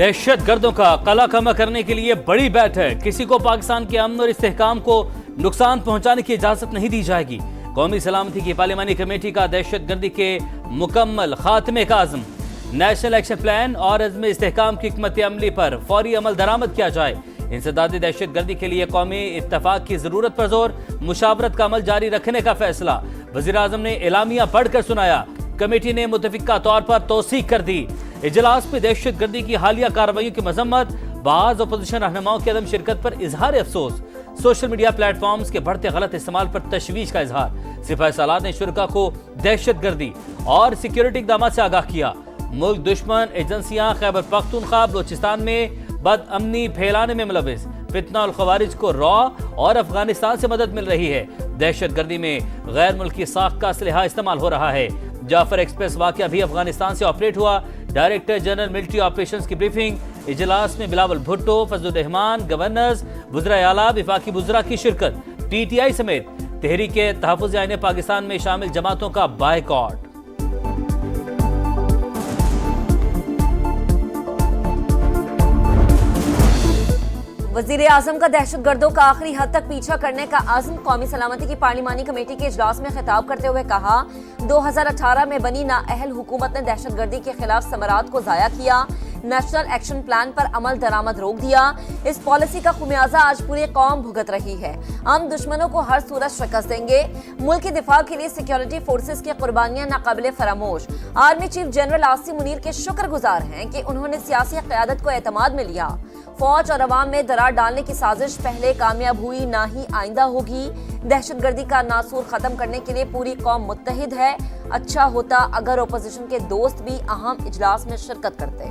दहशत गर्दों का कला कमा करने के लिए बड़ी बैठक। किसी को पाकिस्तान के अमन और इस्तेहकाम को नुकसान पहुंचाने की इजाजत नहीं दी जाएगी। कौमी सलामती की पार्लिमानी कमेटी का दहशत गर्दी के मुकम्मल खात्मे का आज़म। नेशनल एक्शन प्लान और अज़्म इस्तेहकाम की हिकमत अमली पर फौरी अमल दरामद किया जाए। इंसदादी दहशत गर्दी के लिए कौमी इत्तफाक की जरूरत पर जोर। मुशावरत का अमल जारी रखने का फैसला। वज़ीर आज़म ने एलामिया पढ़कर सुनाया। कमेटी ने मुतफिका तौर पर तौसीक कर दी। इजलास में दहशत गर्दी की हालिया कार्रवाइयों की मजम्मत। बाज़ अपोजिशन रहनुमाओं की अदम शिरकत पर इजहार अफसोस। सोशल मीडिया प्लेटफॉर्म्स के बढ़ते गलत इस्तेमाल पर तशवीश का इजहार। सिपाही सालार ने शुरका को दहशत गर्दी और सिक्योरिटी इक़दाम से आगाह किया। मुल्क दुश्मन एजेंसियां खैबर पख्तूनख्वा बलोचिस्तान में बदअमनी फैलाने में मुलविस। फितना और खवारिज को रॉ और अफगानिस्तान से मदद मिल रही है। दहशत गर्दी में गैर मुल्की साख का असलहा इस्तेमाल हो रहा है। जाफर एक्सप्रेस वाक़या भी अफगानिस्तान से ऑपरेट हुआ। डायरेक्टर जनरल मिलिट्री ऑपरेशंस की ब्रीफिंग। इजलास में बिलावल भुट्टो, फजलुर रहमान, गवर्नर्स, वज़राए आला, विफाकी वज़रा की शिरकत। PTI समेत तहरीके तहफ़्फ़ुज़ आईन पाकिस्तान में शामिल जमातों का बायकॉट। वज़ीर आज़म का दहशत गर्दों का आखिरी हद तक पीछा करने का आज़म। कौमी सलामती की पार्लिमानी कमेटी के इजलास में खिताब करते हुए कहा, 2018 में बनी नाअहल हुकूमत ने दहशत गर्दी के खिलाफ समरात को ज़ाया किया। नेशनल एक्शन प्लान पर अमल दरामद रोक दिया। इस पॉलिसी का खुमियाजा आज पूरी कौम भुगत रही है। हम दुश्मनों को हर सूरत शिकस्त देंगे। मुल्क के दिफा के लिए सिक्योरिटी फोर्सेस की कुर्बानियां नाकाबिले फरामोश। Army chief general Asim Munir के शुक्रगुजार हैं कि उन्होंने सियासी क़यादत को एतमाद में लिया। फौज और अवाम में दरार डालने की साजिश पहले कामयाब हुई, ना ही आइंदा होगी। दहशत गर्दी का नासूर खत्म करने के लिए पूरी कौम मुत्तहिद है। अच्छा होता अगर ओपोजिशन के दोस्त भी अहम इजलास में शिरकत करते।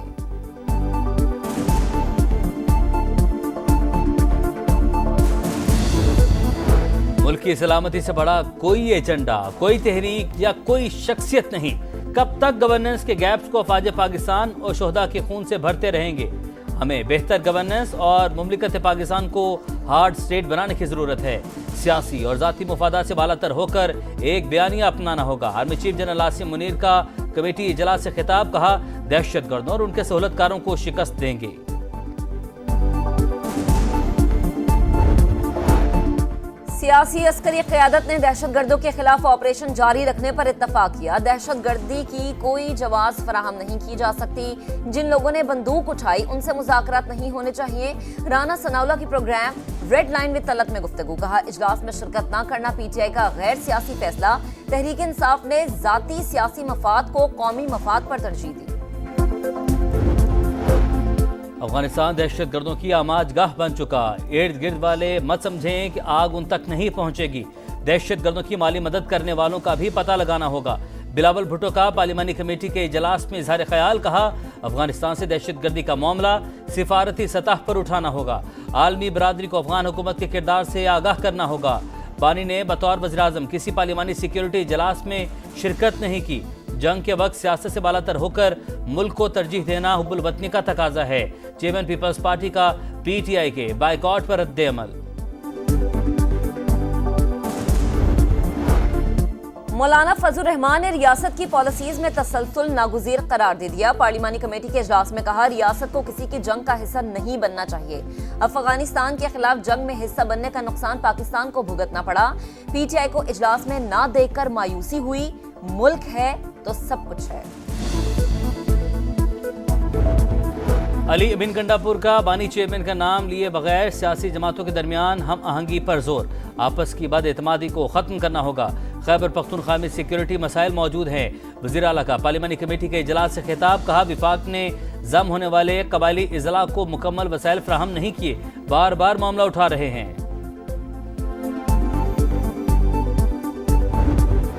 मुल्क की सलामती से बड़ा कोई एजेंडा, कोई तहरीक या कोई शख्सियत नहीं। कब तक गवर्नेंस के गैप्स को अफवाज पाकिस्तान और शोहदा के खून से भरते रहेंगे? हमें बेहतर गवर्नेंस और मुमलिकत पाकिस्तान को हार्ड स्टेट बनाने की जरूरत है। सियासी और जाती मुफादात से बालातर होकर एक बयानिया अपनाना होगा। Army chief general Asim Munir का कमेटी इजलास से खिताब। कहा, दहशत गर्दों और उनके सहूलतकारों को शिकस्त देंगे। सियासी अस्करी क़यादत ने दहशत गर्दों के खिलाफ ऑपरेशन जारी रखने पर इत्तफाक किया। दहशत गर्दी की कोई जवाब फराहम नहीं की जा सकती। जिन लोगों ने बंदूक उठाई उनसे मुज़ाकरात नहीं होने चाहिए। राना सनाउल्लाह की programme red line with Talat में गुफ्तगू। कहा, इजलास में शिरकत न करना PTI का गैर सियासी फैसला। तहरीक इंसाफ ने जाती सियासी मफाद को कौमी मफाद पर तरजीह दी। अफगानिस्तान दहशत गर्दों की आमाजगाह बन चुका। इर्द गिर्द वाले मत समझें कि आग उन तक नहीं पहुंचेगी। दहशत गर्दों की माली मदद करने वालों का भी पता लगाना होगा। बिलावल भुट्टो का पार्लिमानी कमेटी के इजलास में इजहार ख्याल। कहा, अफगानिस्तान से दहशत गर्दी का मामला सिफारती सतह पर उठाना होगा। आलमी बरादरी को अफगान हुकूमत के किरदार से आगाह करना होगा। बानी ने बतौर वज़ीर आज़म किसी पार्लिमानी सिक्योरिटी इजलास में शिरकत नहीं की। जंग के वक्त सियासत से बालातर होकर मुल्क को तरजीह देना हुब्बुल वतनी का तकाजा है। चेयरमैन पीपल्स पार्टी का PTI के बायकॉट पर रद्द अमल। मौलाना फजलुर रहमान ने रियासत की पॉलिसीज में तसलसल नागुज़ीर करार दे दिया। पार्लिमानी कमेटी के इजलास में कहा, रियासत को किसी की जंग का हिस्सा नहीं बनना चाहिए। अफगानिस्तान के खिलाफ जंग में हिस्सा बनने का नुकसान पाकिस्तान को भुगतना पड़ा। PTI को इजलास में ना देखकर मायूसी हुई। मुल्क है तो सब कुछ है। अली बिन गंडापुर का बानी चेयरमैन का नाम लिए बगैर सियासी जमातों के दरमियान हम आहंगी पर जोर। आपस की बदएतमादी को खत्म करना होगा। खैबर पख्तूनख्वा में सिक्योरिटी मसाइल मौजूद हैं। वज़ीर आला का पार्लिमानी कमेटी के इजलास से खिताब। कहा, विफाक ने जम होने वाले कबायली इजला को मुकम्मल वसाइल फ्राहम नहीं किए। बार बार मामला उठा रहे हैं।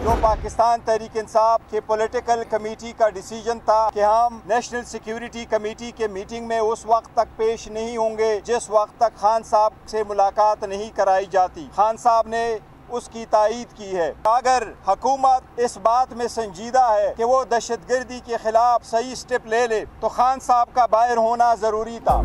जो पाकिस्तान तहरीक इंसाफ के पॉलिटिकल कमेटी का डिसीजन था कि हम नेशनल सिक्योरिटी कमेटी के मीटिंग में उस वक्त तक पेश नहीं होंगे जिस वक्त तक खान साहब से मुलाकात नहीं कराई जाती। खान साहब ने उसकी तायीद की है। अगर हुकूमत इस बात में संजीदा है कि वो दहशतगर्दी के खिलाफ सही स्टेप ले ले तो खान साहब का बाहर होना जरूरी था।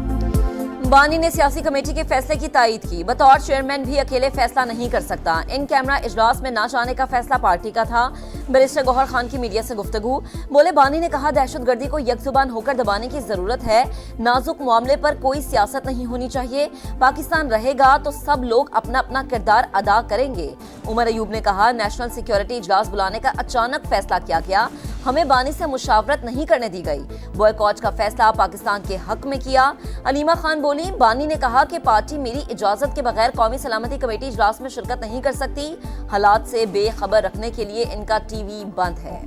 बानी ने सियासी कमेटी के फैसले की तायीद की। बतौर चेयरमैन भी अकेले फैसला नहीं कर सकता। इन कैमरा इजलास में ना जाने का फैसला पार्टी का था। बैरिस्टर गौहर खान की मीडिया से गुफ्तगू, बोले बानी ने कहा दहशतगर्दी को यकजुबान होकर दबाने की जरूरत है, नाजुक मामले पर कोई सियासत नहीं होनी चाहिए, पाकिस्तान रहेगा तो सब लोग अपना अपना किरदार अदा करेंगे। उमर अयूब ने कहा नेशनल सिक्योरिटी इजलास बुलाने का अचानक फैसला किया गया, हमें बानी से मुशावरत नहीं करने दी गई, बॉयकॉट का फैसला पाकिस्तान के हक में किया। अलीमा खान बोली बानी ने कहा कि पार्टी मेरी इजाजत के बगैर कौमी सलामती कमेटी इजलास में शिरकत नहीं कर सकती, हालात से बेखबर रखने के लिए इनका टीवी बंद है।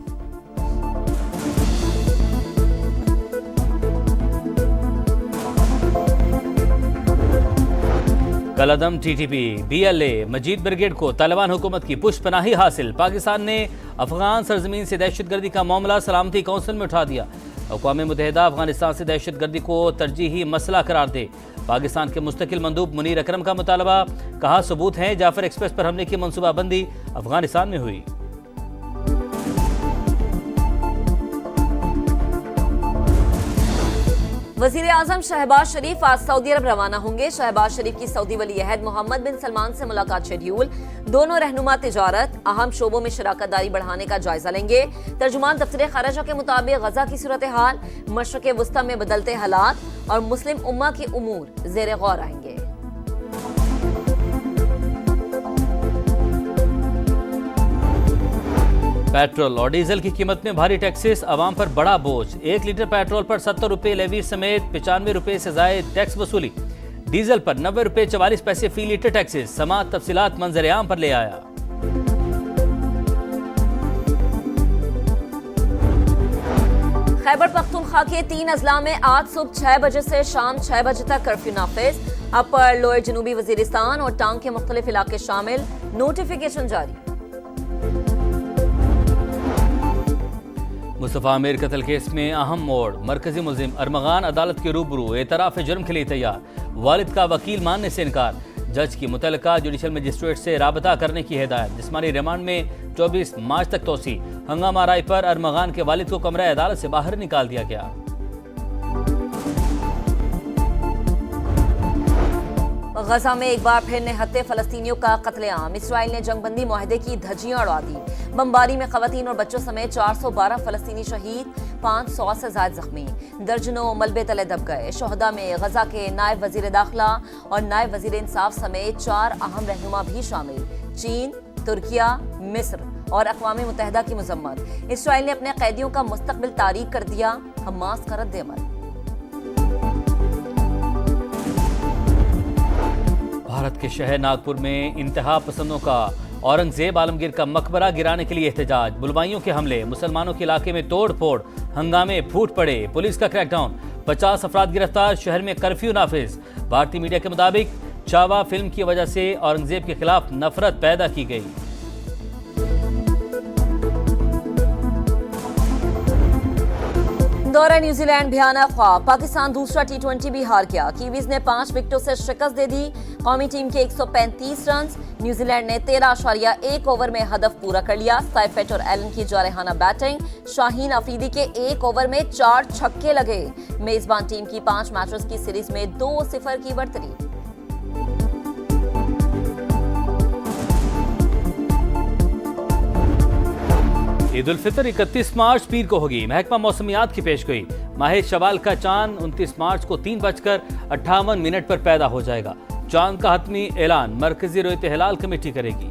कलअदम टीटीपी बीएलए मजीद ब्रिगेड को तालिबान हुकूमत की पुष्पनाही हासिल। पाकिस्तान ने अफगान सरजमीन से दहशतगर्दी का मामला सलामती कौंसिल में उठा दिया। अक़वाम मुत्तहिदा अफगानिस्तान से दहशतगर्दी को तरजीही मसला करार दे। पाकिस्तान के मुस्तकिल मंदूब मुनीर अकरम का मुतालबा, कहा सबूत हैं जाफर एक्सप्रेस पर हमले की मनसूबाबंदी अफगानिस्तान में हुई। वजीर आजम शहबाज शरीफ आज सऊदी अरब रवाना होंगे। शहबाज शरीफ की सऊदी वली अहद मोहम्मद बिन सलमान से मुलाकात शेड्यूल। दोनों रहनुमा तिजारत, अहम शोबों में शराकत दारी बढ़ाने का जायजा लेंगे। तर्जुमान दफ्तर खारजा के मुताबिक गजा की सूरत हाल, मशरक़ वस्ता में बदलते हालात और मुस्लिम उम्मा के उमूर ज़ेर गौर आएंगे। पेट्रोल और डीजल की कीमत में भारी टैक्सेस, आवाम पर बड़ा बोझ। 1 लीटर पेट्रोल पर 70 रुपए लेवी समेत 95 रुपए से जायद टैक्स वसूली। डीजल पर 90 रुपए 44 पैसे फी लीटर टैक्सेस। समात तफसीलात मंजर-ए-आम पर ले आया। खैबर पख्तूनख्वा के 3 अजला में आज सुबह 6 बजे से शाम 6 बजे तक कर्फ्यू नाफिज। अपर लोअर जनूबी वजीरिस्तान और टांग के मुख्तलिफ इलाके शामिल, नोटिफिकेशन जारी। मुस्तफा आमिर कत्ल केस में अहम मोड़, मरकजी मुलजिम अरमगान अदालत के रूबरू एतराफ जुर्म के लिए तैयार। वालिद का वकील मानने से इनकार। जज की मुतल्लिका जुडिशल मजिस्ट्रेट से राबता करने की हिदायत। जिस्मानी रिमांड में 24 मार्च तक तोसी। हंगामा राय पर अरमगान के वालिद को कमरा अदालत से बाहर निकाल दिया गया। गजा में एक बार फिर निहत्ते फलस्तीनियों का कत्लेआम। इसराइल ने जंगबंदी मुआहदे की धज्जियां उड़ा दी। बमबारी में खवातीन और बच्चों समेत 412 फलस्तीनी शहीद, 500 से ज्यादा जख्मी। दर्जनों मलबे तले दब गए। शोहदा में गजा के नायब वजीर दाखिला और नायब वजीर इंसाफ समेत 4 अहम रहनुमा भी शामिल। चीन, तुर्किया, मिस्र और अक़वाम मुत्तहिदा की मजम्मत। इसराइल ने अपने कैदियों का मुस्तकबिल तारीक कर दिया। हमास का रद्द-ए-अमल। भारत के शहर नागपुर में इंतहा पसंदों का औरंगजेब आलमगीर का मकबरा गिराने के लिए एहतजाज। बुलवाइयों के हमले, मुसलमानों के इलाके में तोड़ फोड़, हंगामे फूट पड़े। पुलिस का क्रैकडाउन, 50 अफराद गिरफ्तार। शहर में कर्फ्यू नाफिज। भारतीय मीडिया के मुताबिक चावा फिल्म की वजह से औरंगजेब के खिलाफ नफरत पैदा की गई। दौरा न्यूजीलैंड भयानक ख्वाब। पाकिस्तान दूसरा T20 भी हार गया। कीवीज ने 5 विकेटों से शिकस्त दे दी। कौमी टीम के 135 रन। न्यूजीलैंड ने 13.1 ओवर में हदफ पूरा कर लिया। साइफेट और एलन की जारहाना बैटिंग। शाहीन अफरीदी के 1 ओवर में 4 छक्के लगे। मेजबान टीम की 5 मैचेस की सीरीज में 2-0 की बढ़तरी। ईद उल फितर 31 मार्च पीर को होगी। महकमा मौसमियात की पेशगोई, माह शवाल का चांद 29 मार्च को 3:58 पर पैदा हो जाएगा। चांद का हतमी ऐलान मरकजी रोयत हिलाल कमेटी करेगी।